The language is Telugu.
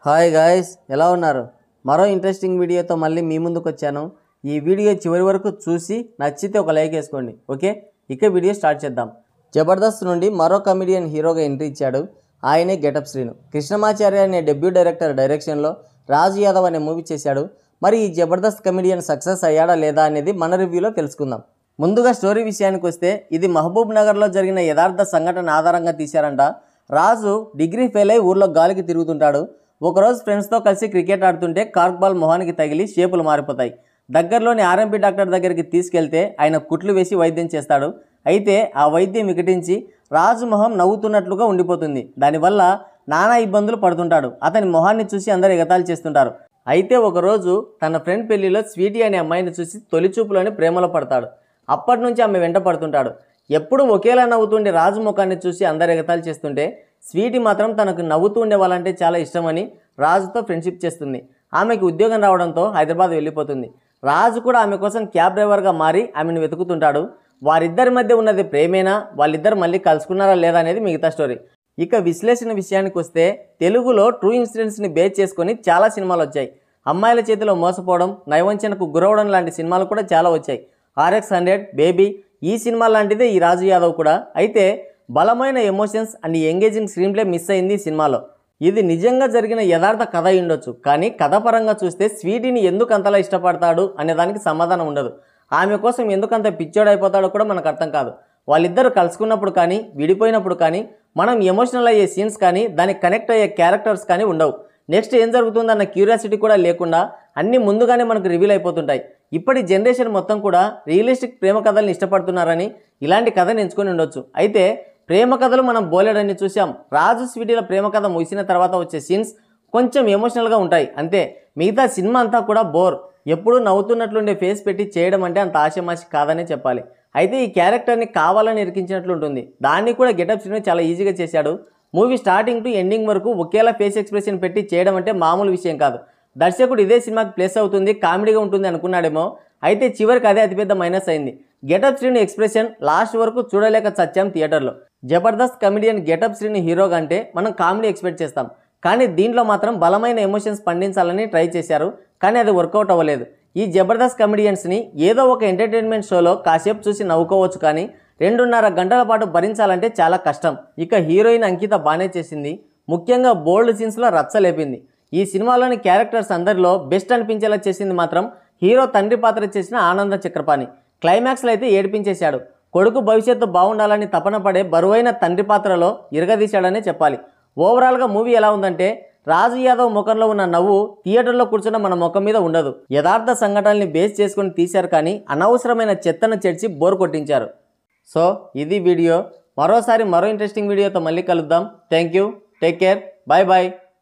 హాయ్ గాయ్స్, ఎలా ఉన్నారు? మరో ఇంట్రెస్టింగ్ వీడియోతో మళ్ళీ మీ ముందుకు వచ్చాను. ఈ వీడియో చివరి వరకు చూసి నచ్చితే ఒక లైక్ వేసుకోండి. ఓకే, ఇక వీడియో స్టార్ట్ చేద్దాం. జబర్దస్త్ నుండి మరో కమెడియన్ హీరోగా ఎంట్రీ ఇచ్చాడు. ఆయనే గెటప్ శ్రీను. కృష్ణమాచార్య అనే డెబ్యూ డైరెక్టర్ డైరెక్షన్లో రాజు యాదవ్ అనే మూవీ చేశాడు. మరి ఈ జబర్దస్త్ కమెడియన్ సక్సెస్ అయ్యాడా లేదా అనేది మన రివ్యూలో తెలుసుకుందాం. ముందుగా స్టోరీ విషయానికి వస్తే, ఇది మహబూబ్ నగర్లో జరిగిన యథార్థ సంఘటన ఆధారంగా తీశారంట. రాజు డిగ్రీ ఫెయిల్ అయి ఊర్లో గాలికి తిరుగుతుంటాడు. ఒకరోజు ఫ్రెండ్స్తో కలిసి క్రికెట్ ఆడుతుంటే కార్క్ బాల్ మొహానికి తగిలి షేపులు మారిపోతాయి. దగ్గరలోని ఆర్ఎంపీ డాక్టర్ దగ్గరికి తీసుకెళ్తే ఆయన కుట్లు వేసి వైద్యం చేస్తాడు. అయితే ఆ వైద్యం వికటించి రాజు మొహం నవ్వుతున్నట్లుగా ఉండిపోతుంది. దానివల్ల నానా ఇబ్బందులు పడుతుంటాడు. అతని మొహాన్ని చూసి అందరూ ఎగతాళి చేస్తుంటారు. అయితే ఒకరోజు తన ఫ్రెండ్ పెళ్లిలో స్వీటీ అనే అమ్మాయిని చూసి తొలిచూపులోని ప్రేమలో పడతాడు. అప్పటి నుంచి ఆమె వెంట పడుతుంటాడు. ఎప్పుడు ఒకేలా నవ్వుతుండే రాజు ముఖాన్ని చూసి అందరు ఎగతాళి చేస్తుంటే స్వీటీ మాత్రం తనకు నవ్వుతూ ఉండేవాళ్ళంటే చాలా ఇష్టమని రాజుతో ఫ్రెండ్షిప్ చేస్తుంది. ఆమెకి ఉద్యోగం రావడంతో హైదరాబాద్ వెళ్ళిపోతుంది. రాజు కూడా ఆమె కోసం క్యాబ్ డ్రైవర్గా మారి ఆమెను వెతుకుతుంటాడు. వారిద్దరి మధ్య ఉన్నది ప్రేమేనా, వాళ్ళిద్దరు మళ్ళీ కలుసుకున్నారా లేదా అనేది మిగతా స్టోరీ. ఇక విశ్లేషణ విషయానికి వస్తే, తెలుగులో ట్రూ ఇన్సిడెంట్స్ని బేస్ చేసుకొని చాలా సినిమాలు వచ్చాయి. అమ్మాయిల చేతిలో మోసపోవడం, నయవంచనకు గురవడం లాంటి సినిమాలు కూడా చాలా వచ్చాయి. RX100, బేబీ, ఈ సినిమా లాంటిదే ఈ రాజు యాదవ్ కూడా. అయితే బలమైన emotions and engaging screen play miss అయింది ఈ సినిమాలో. ఇది నిజంగా జరిగిన యథార్థ కథ ఉండొచ్చు, కానీ కథ పరంగా చూస్తే స్వీటీని ఎందుకు అంతలా ఇష్టపడతాడు అనే దానికి సమాధానం ఉండదు. ఆమె కోసం ఎందుకంత పిచ్చోడైపోతాడో కూడా మనకు అర్థం కాదు. వాళ్ళిద్దరు కలుసుకున్నప్పుడు కానీ విడిపోయినప్పుడు కానీ మనం ఎమోషనల్ అయ్యే సీన్స్ కానీ దానికి కనెక్ట్ అయ్యే క్యారెక్టర్స్ కానీ ఉండవు. నెక్స్ట్ ఏం జరుగుతుందన్న క్యూరియాసిటీ కూడా లేకుండా అన్నీ ముందుగానే మనకు రివీల్ అయిపోతుంటాయి. ఇప్పటి జనరేషన్ మొత్తం కూడా రియలిస్టిక్ ప్రేమ కథలను ఇష్టపడుతున్నారని ఇలాంటి కథను ఎంచుకొని ఉండొచ్చు. అయితే ప్రేమ కథలు మనం బోలెడని చూసాం. రాజు స్వీటీల ప్రేమ కథ ముగిసిన తర్వాత వచ్చే సీన్స్ కొంచెం ఎమోషనల్గా ఉంటాయి అంతే. మిగతా సినిమా అంతా కూడా బోర్. ఎప్పుడూ నవ్వుతున్నట్లుండే ఫేస్ పెట్టి చేయడం అంటే అంత ఆశమాషి కాదనే చెప్పాలి. అయితే ఈ క్యారెక్టర్ని కావాలని ఇరికించినట్లు ఉంటుంది. దాన్ని కూడా గెటప్ శ్రీను చాలా ఈజీగా చేశాడు. మూవీ స్టార్టింగ్ టు ఎండింగ్ వరకు ఒకేలా ఫేస్ ఎక్స్ప్రెషన్ పెట్టి చేయడం అంటే మామూలు విషయం కాదు. దర్శకుడు ఇదే సినిమాకి ప్లేస్ అవుతుంది, కామెడీగా ఉంటుంది అనుకున్నాడేమో. అయితే చివరికి అదే అతిపెద్ద మైనస్ అయింది. గెటప్ శ్రీను ఎక్స్ప్రెషన్ లాస్ట్ వరకు చూడలేక చచ్చాం థియేటర్లో. జబర్దస్త్ కమెడియన్ గెటప్ శ్రీను హీరోగా అంటే మనం కామెడీ ఎక్స్పెక్ట్ చేస్తాం, కానీ దీంట్లో మాత్రం బలమైన ఎమోషన్స్ పండించాలని ట్రై చేశారు, కానీ అది వర్కౌట్ అవ్వలేదు. ఈ జబర్దస్త్ కమెడియన్స్ని ఏదో ఒక ఎంటర్టైన్మెంట్ షోలో కాసేపు చూసి నవ్వుకోవచ్చు, కానీ 2.5 గంటల పాటు భరించాలంటే చాలా కష్టం. ఇక హీరోయిన్ అంకిత బాగానే చేసింది. ముఖ్యంగా బోల్డ్ సీన్స్లో రచ్చలేపింది. ఈ సినిమాలోని క్యారెక్టర్స్ అందరిలో బెస్ట్ అనిపించేలా చేసింది మాత్రం హీరో తండ్రి పాత్ర చేసిన ఆనంద చక్రపాణి. క్లైమాక్స్లో అయితే ఏడిపించేశాడు. కొడుకు భవిష్యత్తు బాగుండాలని తపన పడే బరువైన తండ్రి పాత్రలో ఇరగదీశాడనే చెప్పాలి. ఓవరాల్గా మూవీ ఎలా ఉందంటే, రాజు యాదవ్ ముఖంలో ఉన్న నవ్వు థియేటర్లో కూర్చున్న మన ముఖం మీద ఉండదు. యథార్థ సంఘటనల్ని బేస్ చేసుకుని తీశారు, కానీ అనవసరమైన చెత్తను చెడిచి బోర్ కొట్టించారు. సో ఇది వీడియో. మరోసారి మరో ఇంట్రెస్టింగ్ వీడియోతో మళ్ళీ కలుద్దాం. Thank you, take care, bye bye.